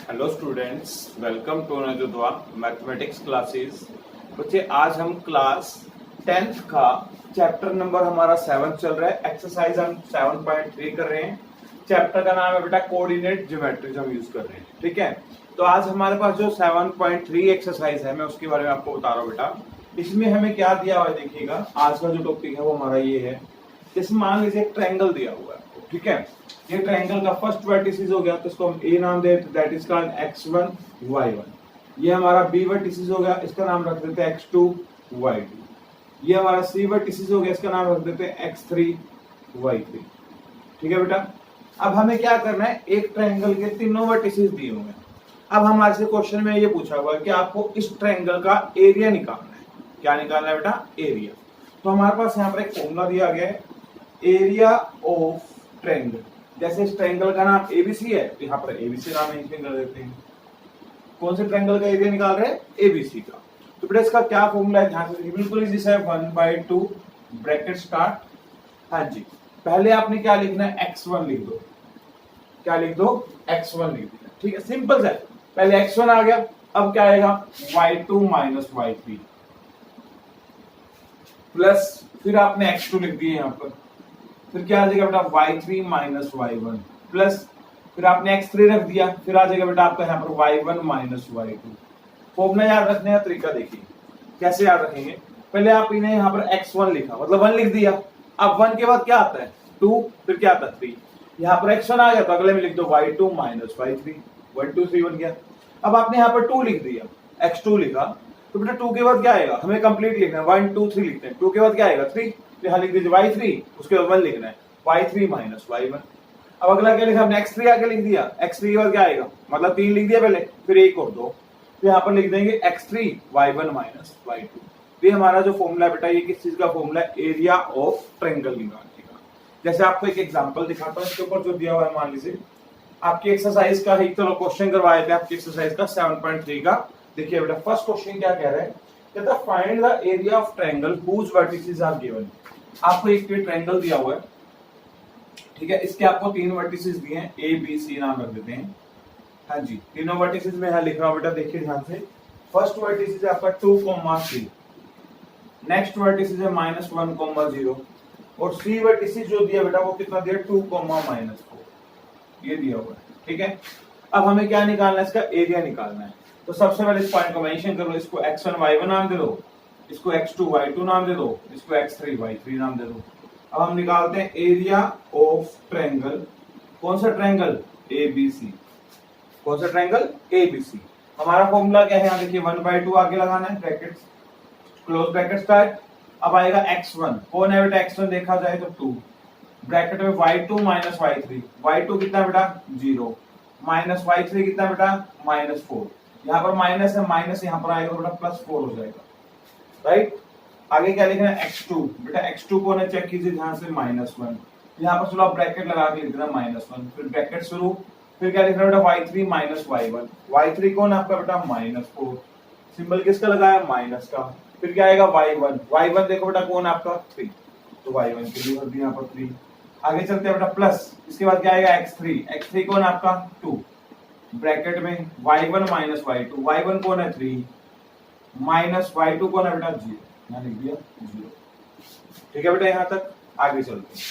Hello students, welcome to नजुद्वा mathematics classes. बच्चे, आज हम क्लास 10th का चैप्टर नंबर हमारा 7 चल रहा है। एक्सरसाइज हम 7.3 कर रहे हैं। चैप्टर का नाम है बेटा कोऑर्डिनेट ज्योमेट्री, हम यूज कर रहे हैं। ठीक है, तो आज हमारे पास जो 7.3 एक्सरसाइज है, मैं उसके बारे में आपको बता रहा हूँ बेटा। इसमें हमें क्या दिया हुआ है देखिएगा। आज का जो टॉपिक है वो हमारा ये है। जैसे मान लीजिए एक ट्रायंगल दिया हुआ है आपको, ठीक है। ये ट्रायंगल का फर्स्ट वर्टिसिस हो गया, तो इसको हम ए नाम देते, that is called x1 y1। ये हमारा बी वर्टिसिस हो गया, इसका नाम रख देते हैं x2 y2। ये हमारा सी वर्टिसिस हो गया, इसका नाम रख देते हैं x3 y3। ठीक है बेटा। अब हमें क्या करना है, एक ट्रायंगल के तीनों वर्टिसिस दिए हुए हैं। अब हमारे से क्वेश्चन में ये पूछा हुआ है कि आपको इस ट्रायंगल का एरिया निकालना है। क्या निकालना है बेटा? एरिया। तो हमारे पास यहाँ पर एक फॉर्मूला दिया गया है, एरिया ऑफ ट्रायंगल। जैसे इस ट्रायंगल का नाम एबीसी है, तो यहाँ पर एबीसी नाम मेंशन कर देते हैं। कौन से ट्रायंगल का एरिया निकाल रहे हैं? एबीसी का। तो बेटा इसका क्या फॉर्मूला है, ध्यान से बिल्कुल इजी है। 1/2 ब्रैकेट स्टार्ट। हाँ जी, पहले आपने क्या लिखना है, x1 लिख दो। क्या लिख दो? x1 लिख दो। ठीक है, सिंपल है। पहले x1 आ गया, अब क्या आएगा, y2 माइनस y3 प्लस, फिर आपने x2 लिख दिए यहाँ पर। फिर क्या आ जाएगा बेटा, y3 माइनस y1 प्लस, फिर आपने x3 रख दिया। फिर आ जाएगा बेटा आपका यहाँ पर y1 माइनस y2। फॉर्मूला याद रखने का तरीका देखिए, कैसे याद रखेंगे। पहले आप इन्हें यहाँ पर x1 लिखा, मतलब 1 लिख दिया। अब 1 के बाद क्या आता है, 2, फिर क्या आता है 3। यहाँ पर x1 आ गया, तो अगले में लिख दो y2 माइनस y3। 1 2 3 बन गया। अब आपने यहाँ पर 2 लिख दिया, x2 लिखा, तो बेटा 2 के बाद क्या आएगा, हमें कंप्लीट लिखना है। 1 2 3 लिखते हैं। 2 के बाद क्या आएगा, 3। यहाँ लिख दीजिए y3, उसके बाद 1 लिखना है, y3 माइनस y1। अब अगला क्या लिखा हमने, x3 आके लिख दिया। x3 के बाद क्या आएगा, मतलब 3 लिख दिया पहले, फिर 1 और 2। तो यहाँ पर लिख देंगे x3 y1 माइनस y2। ये हमारा जो फॉर्मूला है बेटा, ये किस चीज का फॉर्मूला है, एरिया ऑफ ट्रायंगल निकालने का। जैसे आपको एक एग्जांपल दिखाता हूँ, इसके ऊपर जो दिया हुआ है, मान लीजिए आपकी एक्सरसाइज का ही चलो क्वेश्चन करवाए थे आपकी एक्सरसाइज का 7.3 का। देखिए बेटा, फर्स्ट क्वेश्चन क्या कह रहा है, कहता है find the area of triangle whose vertices are given. आपको एक ट्रायंगल दिया हुआ है, ठीक है। इसके आपको 3 वर्टिसेस दिए हैं, ए बी सी नाम रख देते हैं। हाँ जी, तीनों वर्टिसेस में यहाँ लिख रहा हूं बेटा, देखिए ध्यान से। फर्स्ट वर्टिस है आपका 2,3, नेक्स्ट वर्टिस है -1,0 और सी वर्टिस जो दिया बेटा वो कितना दिया, 2,-4 ये दिया हुआ है। ठीक है, अब हमें क्या निकालना है, इसका एरिया निकालना है। तो सबसे पहले इस पॉइंट को मेंशन करो, इसको x1 y1 नाम दे दो, इसको x2 y2 नाम दे दो, इसको x3 y3 नाम दे दो। अब हम निकालते हैं एरिया ऑफ ट्रायंगल। कौन सा ट्रायंगल? एबीसी। कौन सा ट्रायंगल? एबीसी। हमारा फॉर्मूला क्या है, यहाँ देखिए 1/2 आगे लगाना है, ब्रैकेट क्लोज ब्रैकेट स्टार्ट। अब आएगा x1, कौन है बेटा x1, देखा जाए तो 2, ब्रैकेट में y2 माइनस y3। y2 कितना बेटा, 0, माइनस y3 कितना बेटा, -4। यहाँ पर माइनस है, माइनस यहाँ पर आएगा बेटा +4 हो जाएगा, राइट। आगे क्या लिखना है, x2। बेटा x2 कौन है, चेक कीजिए ध्यान से, -1। यहाँ पर चलो आप ब्रैकेट लगा के लिख देना -1, फिर ब्रैकेट शुरू। फिर क्या लिख रहा है बेटा, y3 माइनस y1। y3 कौन है आपका बेटा, -4। सिंबल किसका लगाया, माइनस का। फिर क्या आएगा, y1। y1 देखो बेटा कौन है आपका, 3, तो y1 के लिए भर दिया यहाँ पर 3। आगे चलते हैं बेटा प्लस, इसके बाद क्या आएगा, x3। x3 कौन है आपका, 2, ब्रैकेट में y1 माइनस y2। y1 कौन है, 3, माइनस y2 कौन है बेटा, 0। यहाँ लिख दिया 0। ठीक है बेटा, यहाँ तक। आगे चलते हैं,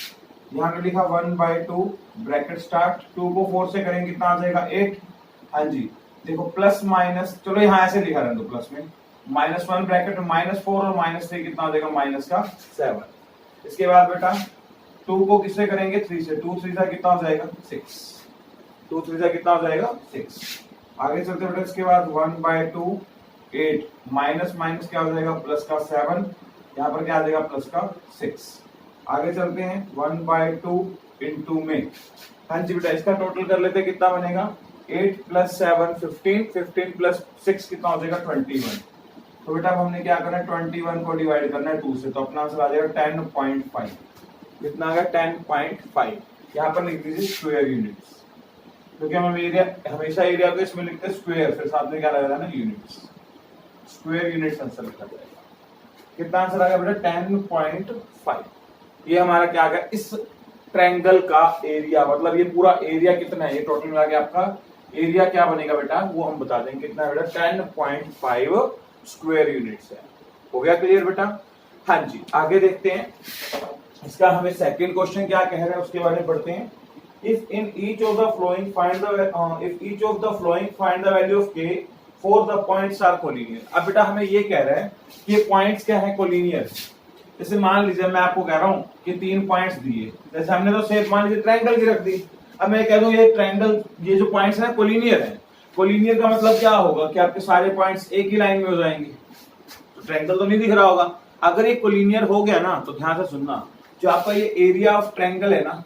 यहाँ पे लिखा 1/2 ब्रैकेट स्टार्ट। 2 को 4 से करेंगे कितना आ जाएगा, 8। हाँ जी, देखो प्लस माइनस, चलो यहाँ ऐसे लिखा रहने दो, प्लस में -1 ब्रैकेट में -4 और -3 कितना हो जाएगा, -7। इसके बाद बेटा 2 को किससे करेंगे, 3 से। 2 3 से कितना हो जाएगा, 6। 2 3 से कितना हो जाएगा, 6। आगे चलते बेटा, इसके बाद 1/2 8 माइनस माइनस क्या हो जाएगा, प्लस का 7। यहाँ पर क्या आ जाएगा, प्लस का 6। आगे चलते हैं 1/2 इंटू में। हाँ जी बेटा, इसका टोटल कर लेते हैं, कितना बनेगा, 8 + 7 15, 15 + 6 कितना हो जाएगा, 21। तो बेटा अब हमने क्या करना है, 21 को डिवाइड करना है 2 से, तो अपना आंसर आ जाएगा 10.5। कितना आ गया, 10.5। यहाँ पर लिख दीजिए स्क्वायर यूनिट्स, क्योंकि हम एरिया हमेशा एरिया को इसमें लिखते हैं स्क्वायर, फिर साथ में क्या लगेगा ना, यूनिट्स। स्क्वायर यूनिट्स आंसर लिखा जाएगा। कितना आंसर आ गया बेटा, 10.5। ये हमारा क्या आ गया, इस ट्रायंगल का एरिया, मतलब ये पूरा एरिया कितना है, ये टोटल मिला के आपका एरिया क्या बनेगा बेटा वो हम बता देंगे कितना है बेटा 10.5 स्क्वायर यूनिट्स है। हो गया क्लियर बेटा? हाँ जी, आगे देखते हैं इसका हमें सेकंड क्वेश्चन क्या कह रहा है उसके बारे में पढ़ते हैं। If in each of the flowing find the value of k for the points are collinear। अब बेटा हमें ये कह रहा है कि ये पॉइंट्स क्या है कोलिनियर। जैसे मान लीजिए मैं आपको कह रहा हूँ कि 3 पॉइंट्स दिए, जैसे हमने तो शेप मान लीजिए ट्रायंगल की रख दी। अब मैं कह दूं ये ट्रायंगल ये जो पॉइंट्स है कोलिनियर है। कोलिनियर का मतलब क्या होगा कि आपके सारे पॉइंट्स एक ही लाइन में हो जाएंगे। तो ट्रायंगल तो नहीं दिख रहा होगा। अगर ये कोलिनियर हो गया ना तो ध्यान से सुनना, जो आपका ये एरिया ऑफ ट्रायंगल है ना,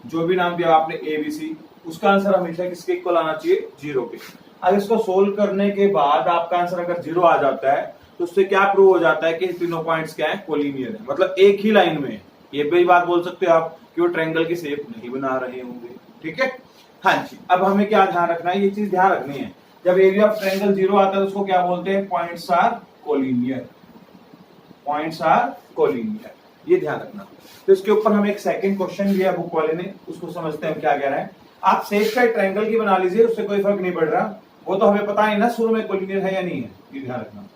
जो भी नाम दिया आपने एबीसी, उसका आंसर हमेशा किसके इक्वल आना चाहिए 0 के। अगर इसको सोल्व करने के बाद आपका आंसर अगर 0 आ जाता है तो उससे क्या प्रूव हो जाता है कि तीनों पॉइंट्स क्या है कोलिनियर है, मतलब एक ही लाइन में। ये भी बात बोल सकते हो आप कि वो ट्रायंगल की शेप नहीं बना रहे होंगे। ठीक है, हाँ जी। अब हमें क्या ध्यान रखना है, ये चीज ध्यान रखनी है, जब एरिया ऑफ ट्रायंगल 0 आता है तो उसको क्या बोलते हैं, points are collinear. Points are collinear, ये ध्यान रखना। तो इसके ऊपर हमें एक सेकंड क्वेश्चन दिया बुक वाले ने, उसको समझते हैं क्या कह रहा है। आप शेप का ट्रायंगल की बना लीजिए, उससे कोई फर्क नहीं पड़ रहा, वो तो हमें पता है ना शुरू में कोलिनियर है या नहीं है, ये ध्यान रखना।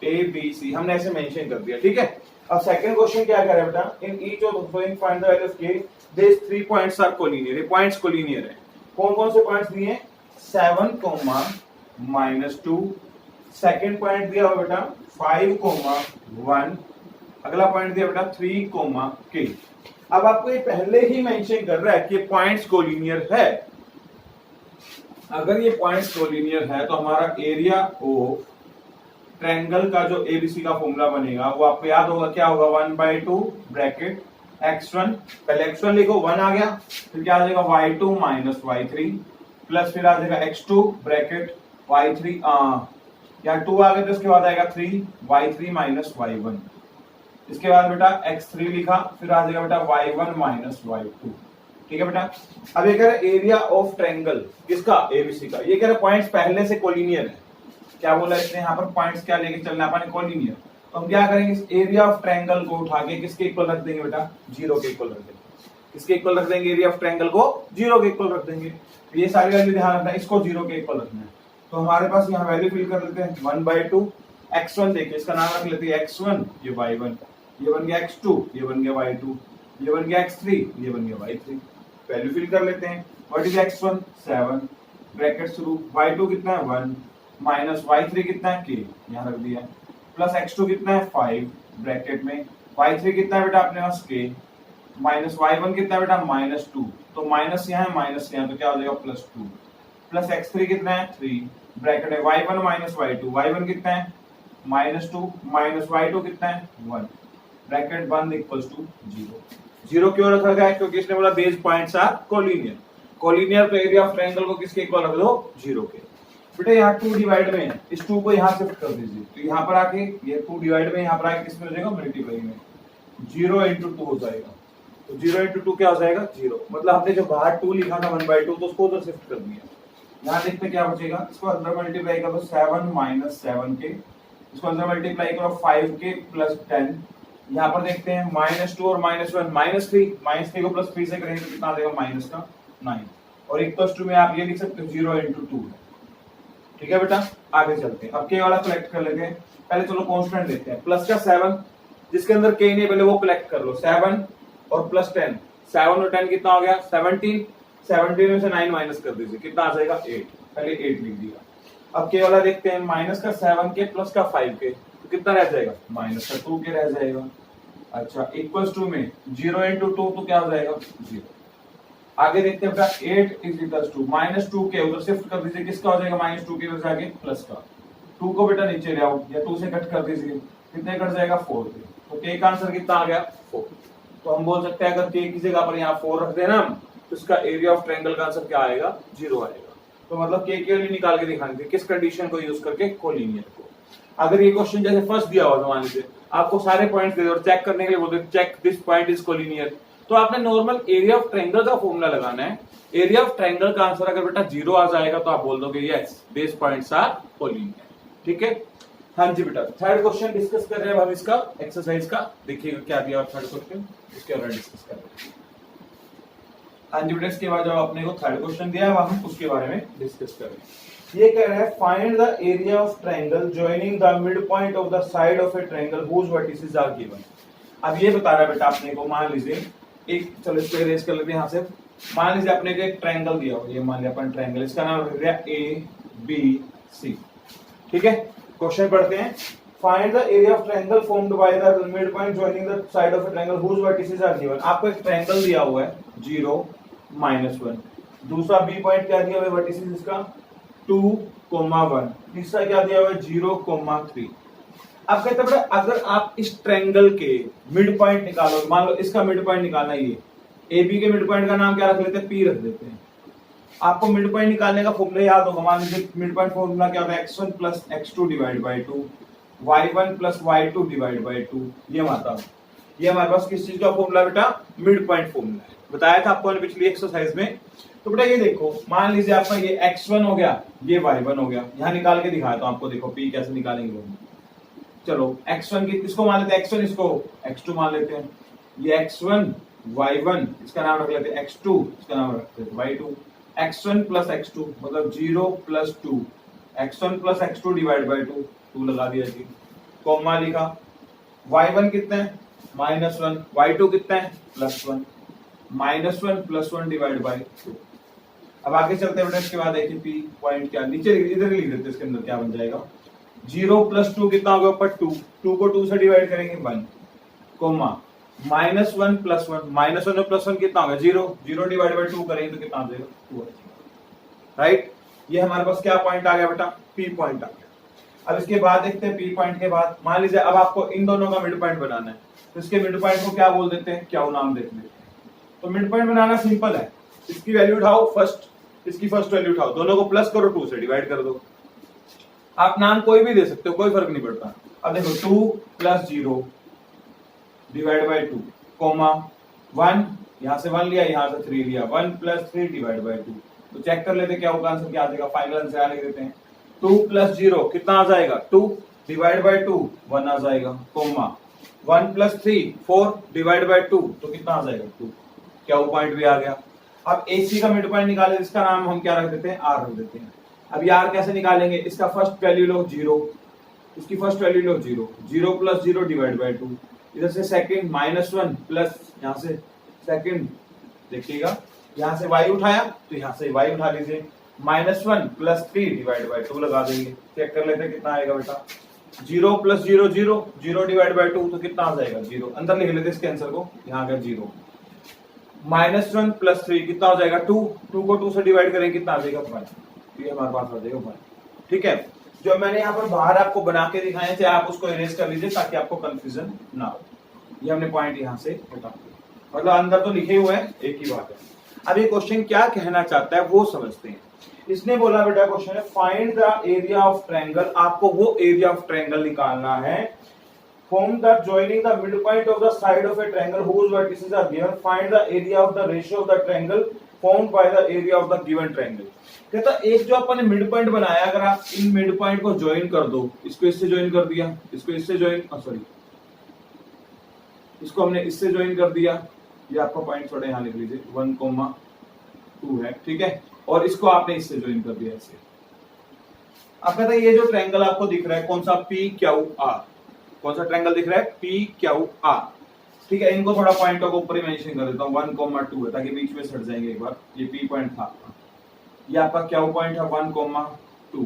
ए बी सी हमने ऐसे मेंशन कर दिया, ठीक है। अब सेकंड क्वेश्चन क्या कह रहा है बेटा, in each of the following find the value of के, दिस 3 पॉइंट्स आर कोलिनियर। ये पॉइंट्स कोलिनियर है। कौन कौन से पॉइंट्स दिए, 7, -2। सेकंड पॉइंट दिया हुआ बेटा 5, 1। अगला पॉइंट दिया बेटा 3, k। अब आपको ये पहले ही मेंशन कर रहा है कि पॉइंट्स कोलिनियर है। अगर ये पॉइंट्स कोलिनियर है तो हमारा एरिया ऑफ ट्रायंगल का जो एबीसी का फॉर्मूला बनेगा वो आपको याद होगा, क्या होगा, 1/2 ब्रैकेट x1, पहले x1 लिखो, 1 आ गया, फिर क्या आ जाएगा y2 - y3 प्लस फिर आ जाएगा x2 ब्रैकेट y3 या 2 आ गया तो इसके बाद आएगा 3 y3 - y1। इसके बाद बेटा x3 लिखा, फिर आ जाएगा बेटा y1 - y2। ठीक है बेटा। अब ये कह रहा है एरिया ऑफ ट्रायंगल किसका, एबीसी का। ये कह रहा है पॉइंट्स पहले से कोलिनियर है। क्या बोला इसने यहाँ पर, पॉइंट्स क्या लेके चलना है अपन, कोलिनियर। तो हम क्या करेंगे, इस एरिया ऑफ ट्रायंगल को उठा के किसके इक्वल रख देंगे बेटा, 0 के इक्वल रख देंगे। किसके इक्वल रख देंगे, एरिया ऑफ ट्रायंगल को 0 के इक्वल रख देंगे। तो ये सारी वैल्यू ध्यान रखना है, इसको 0 के इक्वल रखना है। तो हमारे पास यहाँ वैल्यू फिल कर लेते हैं, 1/2 x1, देखिए इसका नाम रख लेते हैं x1, ये y1, ये बन गया x2, ये बन गया y2, ये बन गया x3, ये बन गया y3। वैल्यू फिल कर लेते हैं। व्हाट इज x1, 7 ब्रैकेट शुरू, y2 कितना है 1 माइनस y3 कितना है k, यहाँ रख दिया, प्लस x2 कितना है 5 ब्रैकेट में, y3 कितना है बेटा अपने पास k, माइनस y1 कितना है बेटा -2, तो माइनस यहाँ है माइनस यहाँ, तो क्या हो जाएगा +2, प्लस x3 कितना है 3 ब्रैकेट में, y1 - y2, y1 कितना है -2 माइनस y2 कितना है 1 ब्रैकेट बंद इक्वल्स टू 0। 0 क्यों रखा गया है, क्योंकि इसने बोला these points are collinear. Collinear तो एरिया ऑफ ट्रायंगल को किसके इक्वल रख दो, 0 के। बेटा यहाँ 2 डिवाइड में है, इस 2 को यहाँ शिफ्ट कर दीजिए, तो यहाँ पर आके ये 2 डिवाइड में यहाँ पर आके किसमें हो जाएगा, मल्टीप्लाई में, 0 × 2 हो जाएगा। तो 0 × 2 क्या हो जाएगा 0, मतलब हमने जो बाहर 2 लिखा था 1/2 तो उसको उधर शिफ्ट कर दिया। यहाँ देखते क्या बचेगा, इसको अंदर मल्टीप्लाई करो 7 - 7k, इसको अंदर मल्टीप्लाई करो 5k + 10। यहाँ पर देखते हैं -2 और -1 -3 को +3 से करेंगे तो कितना आ जाएगा -9, और इक्वल्स टू में आप ये लिख सकते हो 0 × 2। ठीक है बेटा, आगे चलते हैं। अब k वाला कलेक्ट कर लेते हैं। पहले चलो कांस्टेंट लेते हैं, प्लस का 7 जिसके अंदर k नहीं, पहले वो कलेक्ट कर लो, 7 और +10, 7 और 10 कितना हो गया 17, 17 में से 9 माइनस कर दीजिए, कितना आ जाएगा 8, पहले 8 लिख दिया। अब k वाला देखते हैं, माइनस का 7k प्लस का 5k, तो कितना रह जाएगा माइनस का 2k रह जाएगा। अच्छा, इक्वल्स टू में 0 × 2 तो क्या हो जाएगा 0। आगे देखते हैं बेटा 8 = -2k, उधर शिफ्ट कर दीजिए, किसका हो जाएगा -2k उधर जाके प्लस का, 2 को बेटा नीचे ले आओ या 2 से कट कर दीजिए, कितने कट जाएगा 4 के, तो k का आंसर कितना आ गया 4। तो हम बोल सकते हैं अगर k की जगह पर यहाँ 4 रख देना तो इसका एरिया ऑफ ट्रायंगल का आंसर क्या आएगा 0 आएगा। तो मतलब k के लिए निकाल के दिखाने थे, किस कंडीशन को यूज करके, कोलिनियर को। अगर ये क्वेश्चन जैसे फर्स्ट दिया हुआ मान लीजिए आपको सारे पॉइंट्स दे दे और चेक करने के लिए बोलते check this point is collinear, तो आपने नॉर्मल एरिया ऑफ ट्रायंगल का फॉर्मूला लगाना है। एरिया ऑफ ट्रायंगल का आंसर अगर बेटा 0 आ जाएगा तो आप बोल दोगे yes these points are collinear. ठीक है, हाँ जी बेटा। थर्ड क्वेश्चन डिस्कस कर रहे हैं हम इसका एक्सरसाइज का, देखिएगा क्या दिया और थर्ड क्वेश्चन इसके बारे में डिस्कस कर रहे हैं। हाँ जी बेटा, इसके बाद जब अपने को थर्ड क्वेश्चन दिया है हम उसके बारे में डिस्कस करें। ये कह रहा है find the area of triangle joining the mid point of the side of a triangle whose vertices are given. अब ये बता रहा है बेटा अपने को, मान लीजिए एक, चलो इसको इरेज कर लेते हैं यहाँ से। मान लीजिए अपने को एक ट्रायंगल दिया हो, ये मान लिया अपन ट्रायंगल, इसका नाम रख दिया ए बी सी। ठीक है, क्वेश्चन पढ़ते हैं। Find the area of triangle formed by the mid point joining the side of a triangle whose vertices are given. आपको एक ट्रायंगल दिया हुआ है 0 -1, दूसरा बी पॉइंट क्या दिया हुआ है वर्टिसेस इसका 2,1, तीसरा क्या दिया हुआ है 0,3। अब कहते हैं अगर आप इस ट्रायंगल के मिड पॉइंट निकालो, मान लो इसका मिड पॉइंट निकालना है, ये ए बी के मिड पॉइंट का नाम क्या रख लेते हैं, पी रख देते हैं। आपको मिड पॉइंट निकालने का फॉर्मूला याद होगा, मान लीजिए मिड पॉइंट फॉर्मूला क्या होता है, x1 + x2 divide by 2, y1 + y2 divide by 2। ये हमारे पास किस चीज का फॉर्मूला बेटा, मिड पॉइंट फॉर्मूला है, बताया था आपको पिछली एक्सरसाइज में। तो बेटा ये देखो, मान लीजिए आपका ये x1 हो गया, ये y1 हो गया, यहाँ निकाल के दिखाया तो आपको, देखो p कैसे निकालेंगे वो। चलो x1 की इसको मान लेते हैं x1, इसको x2 मान लेते हैं। ये x1 y1, इसका नाम रख लेते हैं x2, इसका नाम रख लेते हैं y2। x1 + x2 मतलब 0 + 2, x1 + x2 डिवाइड बाय 2, 2 लगा दिया जी, कॉमा लिखा। y1 कितना है -1, y2 कितना है +1, -1 + 1 डिवाइड बाय 2। अब आगे चलते हैं बेटा, इसके बाद देखिए p पॉइंट क्या, नीचे इधर ही लिख देते हैं, इसके अंदर क्या बन जाएगा, 0 + 2 कितना होगा ऊपर 2, 2 को 2 से डिवाइड करेंगे 1, कोमा -1 + 1, -1 और +1 कितना होगा 0, 0 डिवाइड बाय 2 करेंगे तो कितना आ जाएगा 2। राइट, ये हमारे पास क्या पॉइंट आ गया बेटा, p पॉइंट आ गया। अब इसके बाद देखते हैं p पॉइंट के बाद, मान लीजिए अब आपको इन दोनों का मिड पॉइंट बनाना है, तो इसके मिड पॉइंट को क्या बोल देते हैं, क्या नाम देख लेते हैं। तो मिड पॉइंट बनाना सिंपल है, इसकी वैल्यू उठाओ फर्स्ट, इसकी फर्स्ट वैल्यू उठाओ, दोनों को प्लस करो, 2 से डिवाइड कर दो। आप नाम कोई भी दे सकते हो, कोई फर्क नहीं पड़ता। अब देखो 2 + 0 डिवाइड बाय 2, कोमा 1, यहां से 1 लिया, यहां से 3 लिया, 1 + 3 डिवाइड बाय 2। तो चेक कर लेते क्या होगा आंसर, क्या आ जाएगा, फाइनल आंसर आ लिख देते हैं। 2 + 0 कितना आ जाएगा 2 डिवाइड बाय 2, 1 आ जाएगा, कोमा 1 + 3 4 डिवाइड बाय 2, तो कितना आ जाएगा 2, क्या वो पॉइंट भी आ गया। अब AC का मिड पॉइंट निकाले, इसका नाम हम क्या रख देते हैं, R रख देते हैं। अब ये R कैसे निकालेंगे, इसका फर्स्ट वैल्यू लो 0, इसकी first value low 0, 0 + 0 divide by 2, इधर से सेकंड -1 प्लस यहाँ से सेकंड, देखिएगा यहाँ से y उठाया तो यहाँ से y उठा लीजिए, -1 + 3 डिवाइड बाय 2 लगा देंगे। चेक कर लेते हैं कितना आएगा बेटा, 0 + 0 0, 0 डिवाइड बाय 2 तो कितना आ जाएगा 0, अंदर लिख लेते हैं इसके आंसर को, यहाँ का 0, -1 + 3 कितना हो जाएगा 2, 2 को 2 से डिवाइड करेंगे कितना आ जाएगा 1, ये हमारे पास आ जाएगा 1। ठीक है, जो मैंने यहाँ पर बाहर आपको बना के दिखाए थे, आप उसको इरेज कर लीजिए ताकि आपको कंफ्यूजन ना हो। ये हमने पॉइंट यहाँ से हटा दिया, मतलब अंदर तो लिखे हुए हैं, एक ही बात है। अब ये क्वेश्चन क्या कहना चाहता है वो समझते हैं। इसने बोला बेटा क्वेश्चन है find the area of triangle, आपको वो एरिया ऑफ ट्रायंगल निकालना है form the joining the midpoint of the side of a triangle whose vertices are given, find the area of the ratio of the triangle formed by the area of the given triangle। कहता एक जो अपन ने mid point बनाया, अगर आप in mid point को join कर दो, इसको इससे ज्वाइन कर दिया, इसको इससे ज्वाइन, सॉरी इसको हमने इससे ज्वाइन कर दिया, ये आपका पॉइंट थोड़ा यहाँ लिख लीजिए 1,2 है, ठीक है, और इसको आपने इससे ज्वाइन कर दिया ऐसे। अब कहता है ये जो ट्रायंगल आपको दिख रहा है कौन सा, PQR, कौन सा ट्रायंगल दिख रहा है, PQR, ठीक है। इनको थोड़ा पॉइंटों को ऊपर ही मेंशन कर देता हूँ, 1,2 है ताकि बीच में सट जाएंगे एक बार। ये P पॉइंट था, ये आपका Q पॉइंट है 1,2,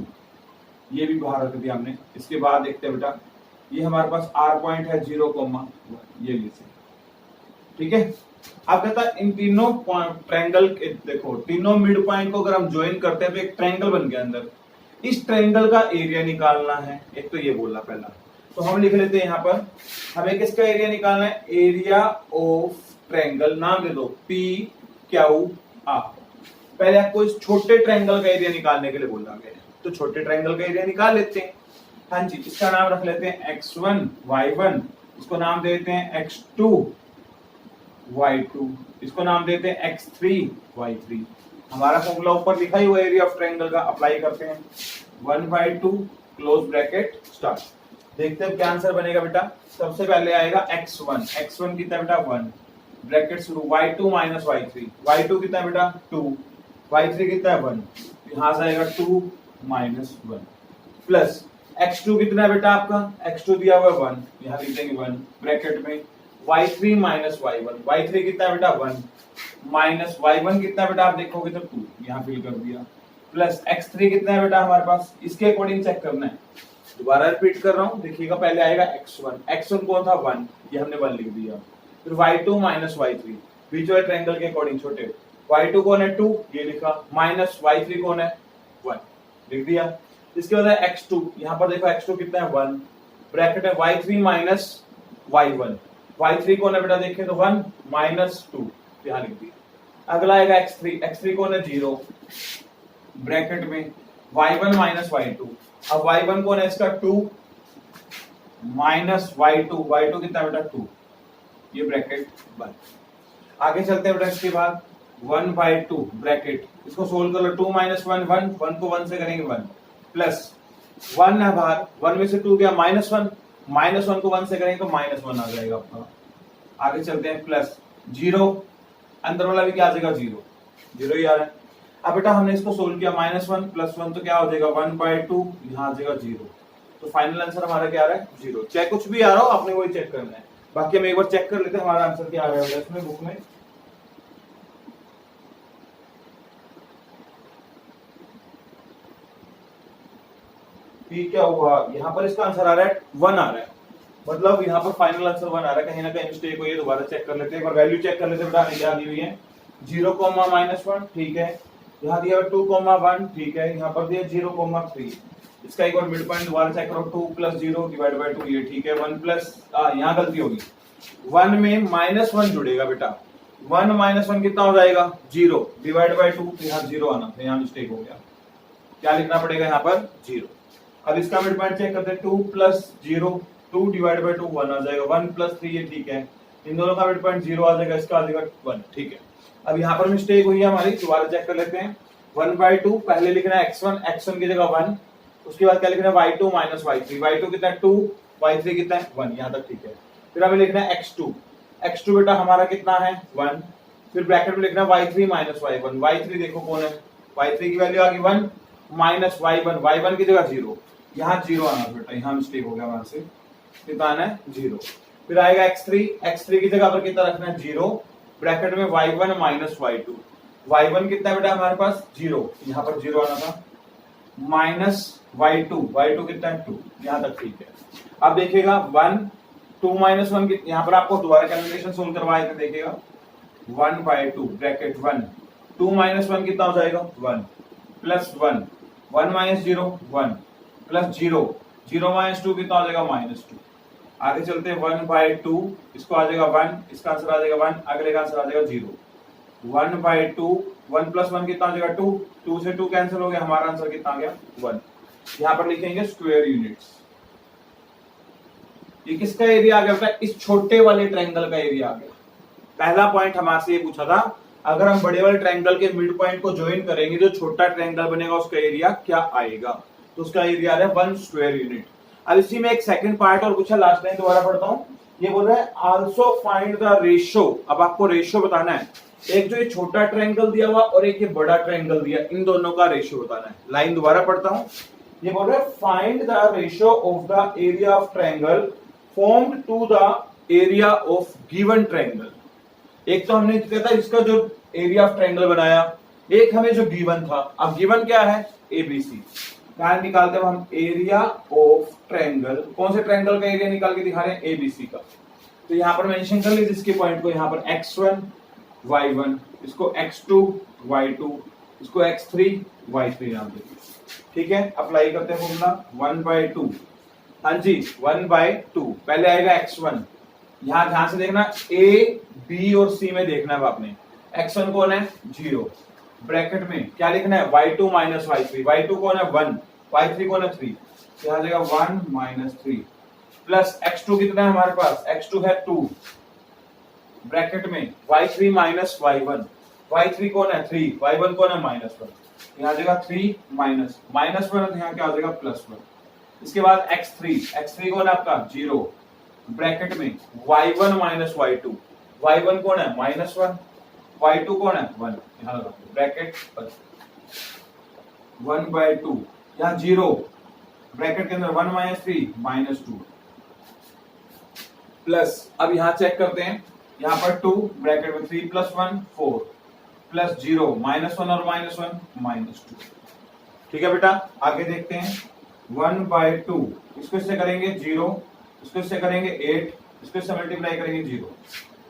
ये भी बाहर रख दिया हमने। इसके बाद देखते हैं बेटा, ये हमारे पास R पॉइंट है 0,1, ये लीजिए, ठीक है। अब कहता है इन तीनों ट्रायंगल, देखो तीनों मिड पॉइंट को अगर हम ज्वाइन करते हैं तो एक ट्रायंगल बन गया अंदर। इस ट्रायंगल का एरिया निकालना है, एक तो ये बोला पहला, तो हम लिख लेते हैं यहाँ पर, हमें किसका एरिया निकालना है, एरिया ऑफ ट्रायंगल, नाम दे दो PQR। पहले आपको इस छोटे ट्रायंगल का एरिया निकालने के लिए बोला गया है, तो छोटे ट्रायंगल का एरिया निकाल लेते हैं। हाँ जी, इसका नाम रख लेते हैं x1 y1, इसको नाम देते हैं x2 y2, इसको नाम देते हैं x3 y3। हमारा फॉर्मूला ऊपर लिखा ही हुआ एरिया ऑफ ट्रायंगल का, अप्लाई करते हैं 1/2 क्लोज ब्रैकेट स्टार्ट। देखते हैं क्या आंसर बनेगा बेटा। सबसे पहले आएगा x1, x1 कितना बेटा 1, ब्रैकेट शुरू y2 माइनस y3, y2 कितना है बेटा 2, y3 कितना है 1, यहां से आएगा 2 माइनस 1 प्लस x2 कितना है बेटा आपका, x2 दिया हुआ है 1, यहां लिख देंगे 1 ब्रैकेट में y3 माइनस y1, y3 कितना है बेटा 1 माइनस y1 कितना है बेटा आप देखोगे तो 2, यहां फिल कर दिया प्लस x3 कितना है बेटा हमारे पास, इसके अकॉर्डिंग चेक करना है, दोबारा रिपीट कर रहा हूं, देखिएगा पहले आएगा x1 कौन था 1, ये हमने 1 लिख दिया, फिर y2 माइनस y3 बीच वाले ट्रायंगल के अकॉर्डिंग छोटे, y2 कौन है 2 ये लिखा, माइनस y3 कौन है 1 लिख दिया, इसके बाद है x2, यहां पर देखो x2 कितना है 1 ब्रैकेट है y3 माइनस y1, y3 कौन है बेटा देखें तो 1 माइनस 2 यहां लिख दिया, अगला आएगा x3 कौन है 0 ब्रैकेट में y1 माइनस y2, अब y1 कौन है इसका 2 माइनस y2 कितना बेटा 2, ये ब्रैकेट बंद, आगे चलते हैं बेटा इसके बाद 1/2 ब्रैकेट, इसको सोल्व कर लो 2 माइनस 1 1 को 1 से करेंगे 1 प्लस 1 है बाहर 1 में से 2 गया माइनस 1 को 1 से करेंगे तो माइनस 1 आ जाएगा आपका, आगे चलते हैं प्लस 0 अंदर वाला भी क्या आ जाएगा 0 ही आ रहा है, अब बेटा हमने इसको सोल्व किया -1 प्लस 1 तो क्या हो जाएगा 1/2 यहां आ जाएगा 0, तो फाइनल आंसर हमारा क्या आ रहा है 0, चाहे कुछ भी आ रहा हो आपने वही चेक करना है, बाकी हम एक बार चेक कर लेते हैं हमारा आंसर क्या आ रहा है इसमें बुक में, क्या हुआ यहाँ पर इसका आंसर आ रहा है 1 आ रहा है, मतलब यहाँ पर फाइनल आंसर 1 आ रहा है, कहीं ना कहीं मिस्टेक हुई है, दोबारा चेक कर लेते हैं, एक बार वैल्यू चेक कर लेते हैं बेटा, क्या दी हुई है 0, -1 ठीक है, यहाँ दिया 2, 1 ठीक है, यहाँ पर दिया 0, 3, इसका एक बार मिड पॉइंट दोबारा चेक करो 2 + 0 डिवाइड बाय 2 ये ठीक है, 1 प्लस यहाँ गलती होगी 1 में -1 जुड़ेगा बेटा, 1 - 1 कितना हो जाएगा 0 डिवाइड बाय 2, यहाँ 0 आना था, यहाँ मिस्टेक हो गया, क्या लिखना पड़ेगा यहाँ पर 0, अब इसका मिड पॉइंट चेक करते हैं 2 + 0 2 डिवाइड बाय 2 1 आ जाएगा, 1 + 3 ये ठीक है, इन दोनों का मिड पॉइंट 0 आ जाएगा, इसका आ जाएगा 1 ठीक है, अब यहाँ पर मिस्टेक हुई है हमारी, दोबारा चेक कर लेते हैं 1/2 पहले लिखना है x1 की जगह 1, उसके बाद क्या लिखना है y2 माइनस y3 कितना है 2 y3 कितना है 1 यहाँ तक ठीक है, फिर हमें लिखना है x2 बेटा हमारा कितना है 1, फिर ब्रैकेट में लिखना है y3 माइनस y1, y3 देखो कौन है y3 की वैल्यू आ गई 1 माइनस y1 की जगह 0, यहाँ 0 आना बेटा, यहाँ मिस्टेक हो गया वहां से, कितना आना है 0, फिर आएगा x3 की जगह पर कितना रखना है 0 ब्रैकेट में y1 माइनस y1 कितना है बेटा हमारे पास 0, यहाँ पर 0 आना था, माइनस y2 कितना है 2 यहाँ तक ठीक है, अब देखिएगा 1 2 - 1 यहाँ पर आपको दोबारा कैलकुलेशन सोल्व करवाए थे, देखिएगा 1/2 ब्रैकेट 1 2 - 1 कितना हो जाएगा 1 प्लस 1 1 - 0 1 प्लस 0 -2 कितना हो जाएगा -2, आगे चलते हैं 1/2 इसको आ जाएगा 1, इसका आंसर आ जाएगा 1, अगले का आंसर आ जाएगा 0, 1/2 1 + 1 कितना आ जाएगा 2 2 से 2 कैंसिल हो गया, हमारा आंसर कितना आ गया 1, यहाँ पर लिखेंगे स्क्वायर यूनिट्स, ये किसका एरिया आ गया बेटा इस छोटे वाले ट्रायंगल का एरिया आ गया, पहला पॉइंट हमारे से ये पूछा था अगर हम बड़े वाले ट्रायंगल के मिड पॉइंट को ज्वाइन करेंगे जो छोटा ट्रायंगल बनेगा उसका एरिया क्या आएगा, तो उसका एरिया आ रहा है 1 स्क्वायर यूनिट। अब इसी में एक सेकंड पार्ट और पूछा, लास्ट लाइन दोबारा पढ़ता हूं, ये बोल रहा है आल्सो फाइंड द रेशियो, अब आपको रेशियो बताना है, एक जो ये छोटा ट्रायंगल दिया हुआ और एक ये बड़ा ट्रायंगल दिया, इन दोनों का रेशियो बताना है, लाइन दोबारा पढ़ता हूं, ये बोल रहा है find the ratio of the area of triangle formed to the area of given triangle, एक तो हमने कहता है इसका जो एरिया ऑफ ट्रायंगल बनाया, एक हमें जो गिवन था, अब गिवन क्या है एबीसी, कहां निकालते हैं हम एरिया ऑफ ट्रायंगल, कौन से ट्रायंगल का एरिया निकाल के दिखा रहे हैं एबीसी का, तो यहां पर मेंशन कर लीजिए इसके पॉइंट को, यहां पर x1 y1, इसको x2 y2, इसको x3 y3 नाम दे, ठीक है, अप्लाई करते हैं फॉर्मूला 1/2, हाँ जी 1/2, पहले आएगा x1, यहां ध्यान से देखना a b और c में देखना है आपने, x1 कौन है 0, ब्रैकेट में क्या लिखना है y2 माइनस y3, y2 कौन है 1, y3 कौन है 3, यहाँ जाएगा 1 - 3 प्लस x2 कितना है हमारे पास, x2 है 2, ब्रैकेट में y3 माइनस y1, y3 कौन है 3, y1 कौन है -1, यहाँ जाएगा 3 माइनस -1, यहाँ क्या आ जाएगा +1, इसके बाद x3 कौन है आपका 0, ब्रैकेट में y1 माइनस y2, y1 कौन है -1, y2 कौन है 1, यहां लगा ब्रैकेट 1/2, यहाँ 0 ब्रैकेट के अंदर 1 - 3 -2 प्लस, अब यहां चेक करते हैं, यहां पर 2 ब्रैकेट में 3 + 1 4 प्लस 0 -1 और -1 -2। ठीक है बेटा, आगे देखते हैं 1/2, इसको इससे करेंगे 0, इसको इससे करेंगे 8, इसको इससे मल्टीप्लाई करेंगे 0।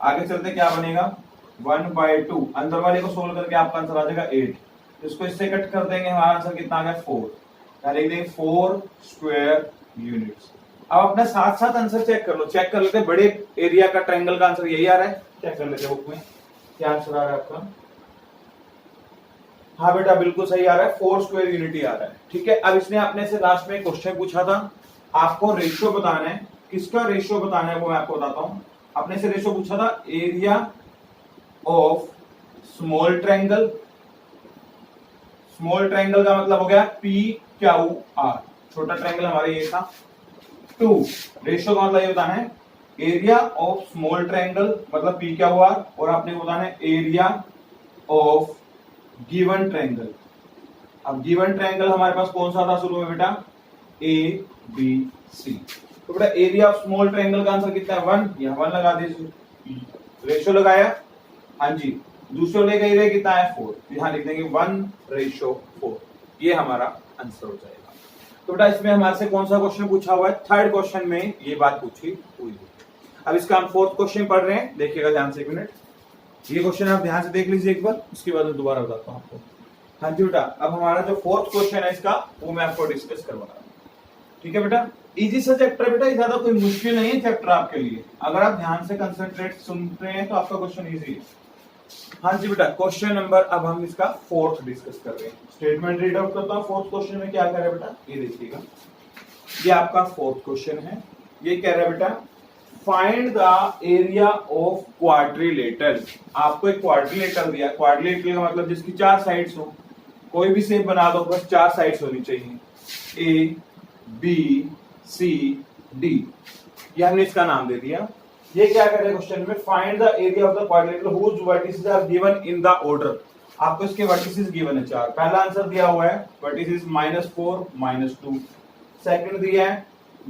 आगे चलते क्या बनेगा 1/2, अंदर वाले को सोल्व करके आपका आंसर आ जाएगा 8, इसको इससे कट कर देंगे, हमारा आंसर कितना आ गया 4, क्या लिख देंगे 4 स्क्वायर यूनिट्स। अब अपना साथ साथ आंसर चेक कर लो, चेक कर लेते बड़े एरिया का ट्रायंगल का आंसर यही आ रहा है, चेक कर लेते बुक में क्या आंसर आ रहा है आपका। हाँ बेटा बिल्कुल सही आ रहा है, 4 स्क्वायर यूनिटी आ रहा है। ठीक है, अब इसने अपने से लास्ट में क्वेश्चन पूछा था, आपको रेशियो बताना है, किसका रेशियो बताना है वो मैं आपको बताता हूं। अपने से रेशियो पूछा था area of small triangle, small triangle का मतलब हो गया PQR, छोटा ट्रायंगल हमारा ये था। 2 रेशियो का मतलब ये बताना है एरिया ऑफ स्मॉल ट्रायंगल मतलब PQR, और आपने बताना है एरिया ऑफ गिवन ट्रायंगल। अब गिवन ट्रायंगल हमारे पास कौन सा था शुरू में बेटा ABC, तो बेटा एरिया ऑफ स्मॉल ट्रायंगल का आंसर कितना है 1, यहां 1 लगा दीजिए, रेशियो लगाया, हाँ जी, दूसरे वाले का एरिया कितना है 4, यहां लिख देंगे 1/4, ये हमारा आंसर हो जाएगा। तो बेटा इसमें हमारे से कौन सा क्वेश्चन पूछा हुआ है, थर्ड क्वेश्चन में ये बात पूछी हुई है। अब इसका हम फोर्थ क्वेश्चन पढ़ रहे हैं, देखिएगा ध्यान से एक मिनट, ये क्वेश्चन आप ध्यान से देख लीजिए एक बार, उसके बाद मैं दोबारा बताता हूं आपको। हाँ जी बेटा, अब हमारा जो फोर्थ क्वेश्चन है इसका वो मैं आपको डिस्कस करवा रहा हूँ। ठीक है बेटा, इजी सा चैप्टर बेटा, ज्यादा कोई मुश्किल नहीं है चैप्टर आपके लिए, अगर आप ध्यान से कंसंट्रेट सुनते हैं तो आपका क्वेश्चन इजी है। हाँ जी बेटा, क्वेश्चन नंबर, अब हम इसका फोर्थ डिस्कस कर रहे हैं। स्टेटमेंट रीड आउट करता हूँ, फोर्थ क्वेश्चन में क्या कह रहा है बेटा, ये देखिएगा, ये आपका फोर्थ क्वेश्चन है। ये कह रहा है बेटा find the area of quadrilateral, आपको एक क्वाड्रिलेटरल दिया, क्वाड्रिलेटरल का मतलब जिसकी 4 साइड्स हो, कोई भी शेप बना दो बस 4 साइड्स होनी चाहिए, A B C D, ये हमने इसका नाम दे दिया। ये क्या कर रहे हैं क्वेश्चन में, find the area of the quadrilateral whose vertices are given in the order, आपको इसके वर्टिसेस गिवन है 4। पहला आंसर दिया हुआ है वर्टिसेस -4 -2, सेकंड दिया है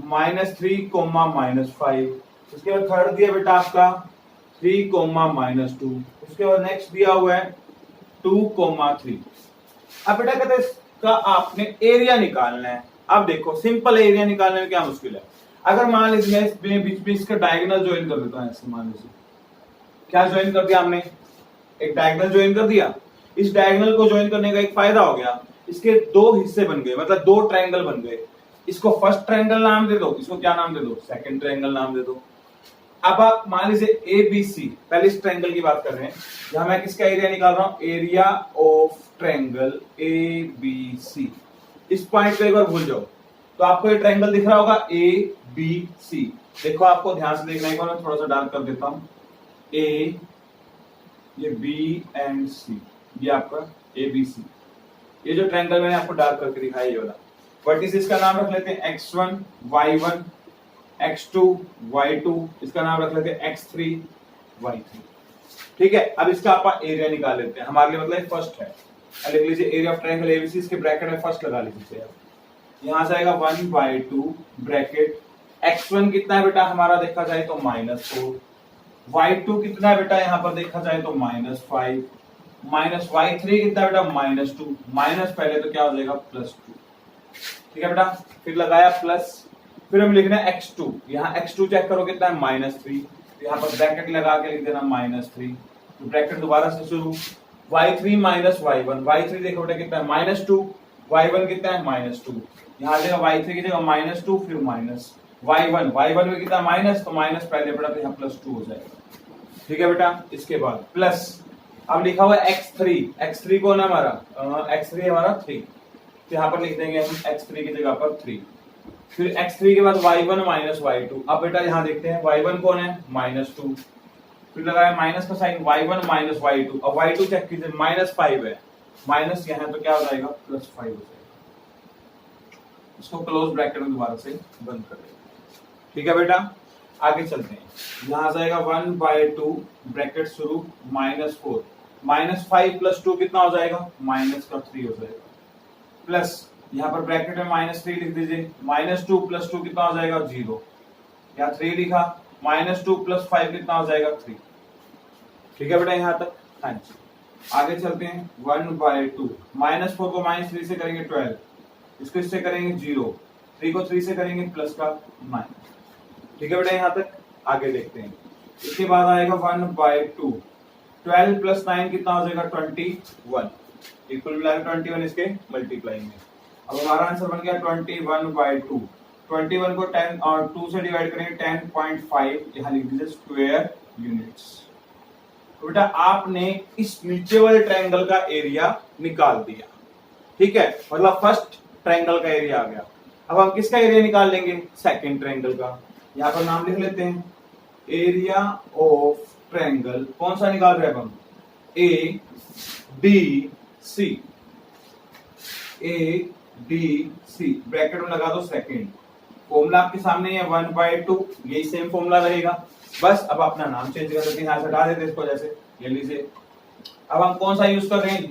-3, -5, उसके बाद थर्ड दिया बेटा आपका 3, -2, उसके बाद नेक्स्ट दिया हुआ है 2, 3। अब बेटा कहते हैं इसका आपने एरिया निकालना है। अब देखो सिंपल एरिया निकालने में क्या मुश्किल है, अगर मान लीजिए इसमें बीच में इसका डायगोनल ज्वाइन कर देता है, ऐसे मान लीजिए क्या ज्वाइन कर दिया हमने, एक डायगोनल ज्वाइन कर दिया। इस डायगोनल को ज्वाइन करने का एक फायदा हो गया, इसके 2 हिस्से बन गए, मतलब 2 ट्रायंगल बन गए। इसको फर्स्ट ट्रायंगल नाम दे दो, इसको क्या नाम दे दो, सेकंड ट्रायंगल नाम दे दो। अब आप मान लीजिए ABC, पहले इस ट्रायंगल की बात कर रहे हैं, जहां मैं किसका एरिया निकाल रहा हूं, एरिया ऑफ ट्रायंगल ABC। इस पॉइंट पे एक बार भूल जाओ तो आपको ये ट्रायंगल दिख रहा होगा ABC, देखो आपको ध्यान से देखना है, मैं थोड़ा सा डार्क कर देता हूं, A, ये B एंड C, ये आपका ABC, ये जो ट्रायंगल मैंने आपको डार्क करके दिखाया ये वाला। वर्टिसेस का नाम रख लेते हैं X1 Y1 X2 Y2, इसका नाम रख लेते हैं X3 Y3। ठीक है, अब इसका आप एरिया निकाल लेते हैं, हमारे लिए मतलब फर्स्ट है, लिख लीजिए एरिया ऑफ ट्रायंगल ABC, इसके ब्रैकेट में फर्स्ट लगा लीजिए, यहां से आएगा 1/2 ब्रैकेट, X1 कितना है बेटा हमारा देखा जाए तो -4, Y2 कितना है बेटा यहाँ पर देखा जाए तो -5, -Y3 कितना है बेटा -2, माइनस पहले तो क्या हो जाएगा +2। ठीक है बेटा, फिर लगाया प्लस, फिर हम लिख रहे हैं X2, यहाँ X2 चेक करो कितना है -3, यहाँ पर ब्रैकेट लगा के लिख देना -3, तो ब्रैकेट दोबारा से शुरू, Y3 - Y1, Y3 देखो बेटा कितना है -2, Y1 कितना है -2, यहाँ देगा Y3 की जगह -2 फिर माइनस Y1 में कितना माइनस, तो माइनस पहले बेटा तो यहाँ +2 हो जाएगा। ठीक है बेटा, इसके बाद प्लस, अब लिखा हुआ है X3 कौन है हमारा, X3 है हमारा 3, तो यहाँ पर लिख देंगे हम X3 की जगह पर 3, फिर X3 के बाद Y1 - Y2, अब बेटा यहाँ देखते हैं Y1 कौन है -2, फिर लगाया माइनस का साइन, Y1 - Y2, अब Y2 चेक कीजिए -5 है, माइनस यहाँ तो क्या हो जाएगा +5 हो जाएगा, इसको क्लोज ब्रैकेट में दोबारा से बंद कर देंगे। ठीक है बेटा, आगे चलते हैं, यहाँ जाएगा 1/2 ब्रैकेट शुरू -4 -5 + 2 कितना हो जाएगा -3 हो जाएगा, प्लस यहाँ पर ब्रैकेट में -3 लिख दीजिए, -2 + 2 कितना हो जाएगा 0, यहाँ 3 लिखा, -2 + 5 कितना हो जाएगा 3। ठीक है बेटा यहाँ तक। हाँ जी आगे चलते हैं 1/2 -4 को -3 से करेंगे 12, इसको इससे करेंगे 0, 3 को 3 से करेंगे प्लस का 9। ठीक है बेटा यहाँ तक। आगे देखते हैं, इसके बाद आएगा 1/2 12 + 9 कितना हो जाएगा 21, इक्वल मिलाकर 21 इसके मल्टीप्लाई में। अब हमारा आंसर बन गया 21/2, 21 को 10 और 2 से डिवाइड करेंगे 10.5, यहाँ लिख दीजिए स्क्वायर यूनिट्स। तो बेटा आपने इस नीचे वाले ट्रायंगल का एरिया निकाल दिया, ठीक है, मतलब फर्स्ट ट्रायंगल का एरिया आ गया। अब हम किसका एरिया निकाल लेंगे, सेकंड ट्रायंगल का। यहाँ पर नाम लिख लेते हैं, एरिया ऑफ ट्रायंगल कौन सा निकाल रहे हैं हम, A D C, A D C bracket में लगा दो सेकंड, फॉर्मूला आपके सामने है 1/2, यही सेम फॉर्मूला रहेगा, बस अब अपना नाम चेंज कर देते हैं, यहाँ से हटा देते हैं इसको, जैसे ये लीजिए। अब हम कौन सा यूज कर रहे हैं,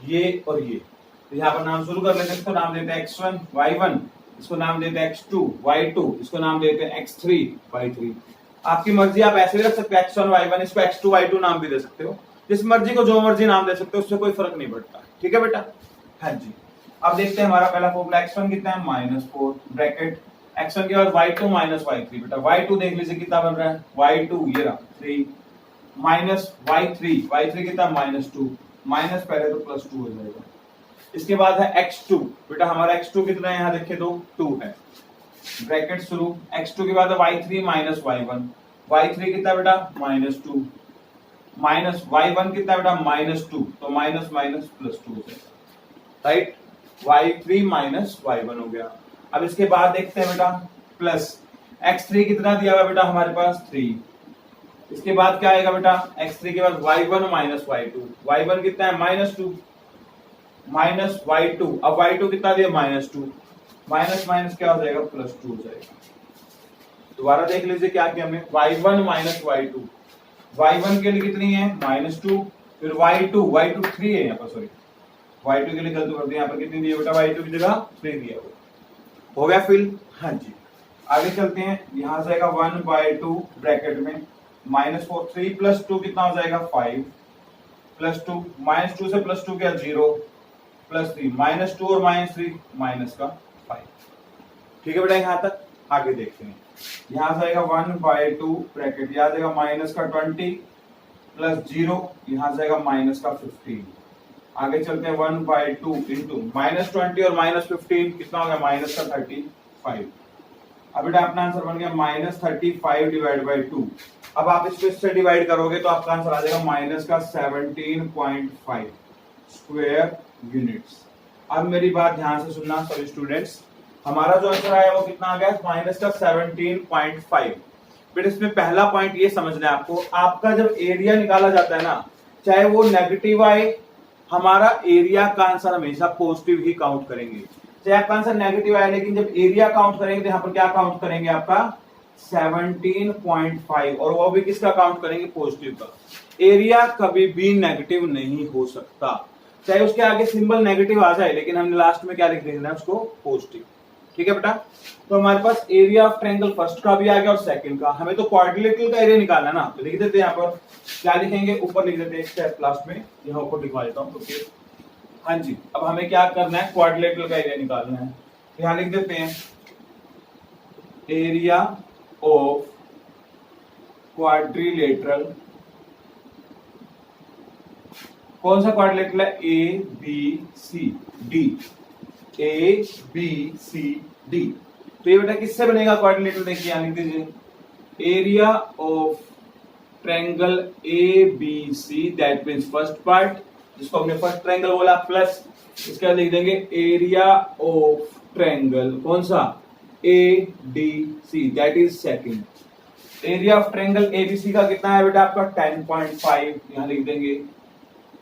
ये और ये, तो यहाँ पर नाम शुरू कर लेते हैं, इसको नाम देते हैं x1 y1, इसको नाम देते हैं x2 y2, इसको नाम देते हैं x3 y3। आपकी मर्जी, आप ऐसे भी रख सकते हैं x1 y1, इसको x2 y2 नाम भी दे सकते हो, जिस मर्जी को जो मर्जी नाम दे सकते हो, उससे कोई फर्क नहीं पड़ता। ठीक है बेटा। हाँ जी अब देखते हैं हमारा पहला फॉर्मूला, x1 कितना है -4 ब्रैकेट, x1 के बाद y2 - y3, बेटा y2 देख लीजिए कितना बन रहा है, y2 ये रहा 3 माइनस y3 कितना -2, माइनस पहले तो +2 हो जाएगा। इसके बाद है x2, बेटा हमारा x2 कितना है, यहाँ देखे तो 2 है, ब्रैकेट शुरू, x2 के बाद है y3 - y1, y3 कितना बेटा -2, माइनस y1 कितना बेटा -2, तो माइनस माइनस +2 हो जाएगा, राइट, y3 - y1 हो गया। अब इसके बाद देखते हैं बेटा प्लस x3 कितना दिया हुआ बेटा हमारे पास 3, इसके बाद क्या आएगा बेटा x3 के बाद y1 - y2, y1 कितना है -2 माइनस y2, अब y2 कितना दिया -2, माइनस माइनस क्या हो जाएगा +2 हो जाएगा। दोबारा देख लीजिए क्या किया हमने, y1 - y2, y1 के लिए कितनी है -2, फिर y2 3 है यहाँ पर, सॉरी y2 के लिए गलती कर दी, यहाँ पर कितनी दी है बेटा, y2 की जगह 3 दिया हो गया फिल। हाँ जी आगे चलते हैं, यहाँ से आएगा 1/2 ब्रैकेट में -4, 3 + 2 कितना हो जाएगा 5 +2, -2 से +2 क्या 0, +3 -2 और -3 -5। ठीक है बेटा यहाँ तक। आगे देखते हैं, यहाँ से आएगा 1/2 ब्रैकेट, यहाँ जाएगा -20 + 0, यहाँ से आएगा -15। आगे चलते हैं 1/2 इंटू -20 और -15 कितना हो गया -35। अब बेटा अपना आंसर बन गया -35 डिवाइड बाई 2। अब आप इसको इससे डिवाइड करोगे तो आपका आंसर आ जाएगा -17.5 स्क्वायर यूनिट्स। अब मेरी बात ध्यान से सुनना सभी स्टूडेंट्स, हमारा जो आंसर आया वो कितना आ गया -17.5। बेटा इसमें पहला पॉइंट ये समझना है आपको, आपका जब एरिया निकाला जाता है ना, चाहे वो नेगेटिव आए, हमारा एरिया का आंसर हमेशा पॉजिटिव ही काउंट करेंगे। चाहे आपका आंसर नेगेटिव आया, लेकिन जब एरिया काउंट करेंगे तो यहाँ पर क्या काउंट करेंगे आपका 17.5, और वो भी किसका काउंट करेंगे पॉजिटिव का। एरिया कभी भी नेगेटिव नहीं हो सकता, चाहे उसके आगे सिंबल नेगेटिव आ जाए, लेकिन हमने लास्ट में क्या लिख देना है उसको पॉजिटिव। ठीक है बेटा, तो हमारे पास एरिया ऑफ ट्रायंगल फर्स्ट का भी आ गया और सेकंड का। हमें तो क्वाड्रिलेटरल का एरिया निकालना है ना, तो लिख देते हैं यहाँ पर, क्या लिखेंगे ऊपर लिख देते हैं स्टेप लास्ट में, यहाँ ऊपर लिखवा देता हूँ। ओके हाँ जी, अब हमें क्या करना है, क्वाड्रिलेटरल का एरिया निकालना है। यहाँ लिख देते हैं एरिया ऑफ क्वाड्रिलेटरल, कौन सा क्वाड्रिलेटरल है, A B C D, A B C D. तो ये बेटा किससे बनेगा क्वाड्रिलेटरल, देखिए यहाँ लिख दीजिए area of triangle A B C, that means first part जिसको हमने फर्स्ट ट्रायंगल बोला, प्लस इसका लिख देंगे एरिया ऑफ ट्रायंगल कौन सा A D C, that is second. Area of triangle ABC का कितना है बेटा आपका 10.5, यहाँ लिख देंगे,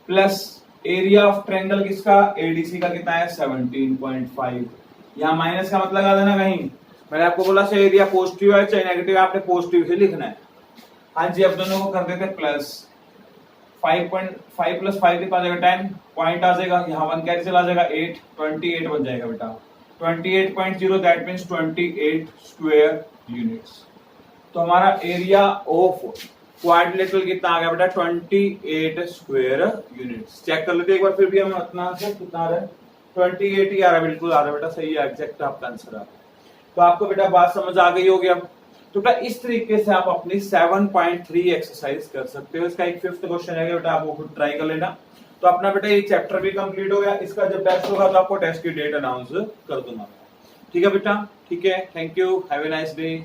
प्लस एरिया ऑफ ट्रायंगल किसका एडीसी का कितना है 17.5, यहाँ माइनस का मत लगा देना कहीं, मैंने आपको बोला चाहे एरिया पॉजिटिव है चाहे नेगेटिव है, आपने पॉजिटिव ही लिखना है। हाँ जी, अब दोनों को कर देते प्लस 5.5 प्लस 5 कितना आ जाएगा 10 पॉइंट आ जाएगा, यहाँ 1 कैंसिल आ जाएगा 8 28 बन जाएगा बेटा 28.0 दैट मींस 28 स्क्वायर यूनिट्स। तो हमारा एरिया ऑफ क्वाड्रिलेटरल कितना आ गया बेटा 28 स्क्वायर यूनिट्स। चेक कर लेते हैं एक बार फिर भी हम अपना आंसर कितना आ रहा है 28 ही आ रहा है, बिल्कुल आ रहा है बेटा, सही है, एग्जैक्ट आपका आंसर आ रहा है। तो आपको बेटा बात समझ आ गई होगी अब। तो बेटा इस तरीके से आप अपनी 7.3 एक्सरसाइज कर सकते हो। इसका एक 5th क्वेश्चन है बेटा, आप वो खुद ट्राई कर लेना। तो अपना बेटा ये चैप्टर भी कंप्लीट हो गया। इसका जब टेस्ट होगा तो आपको टेस्ट की डेट अनाउंस कर दूंगा। ठीक है बेटा, ठीक है, thank you, have a nice day.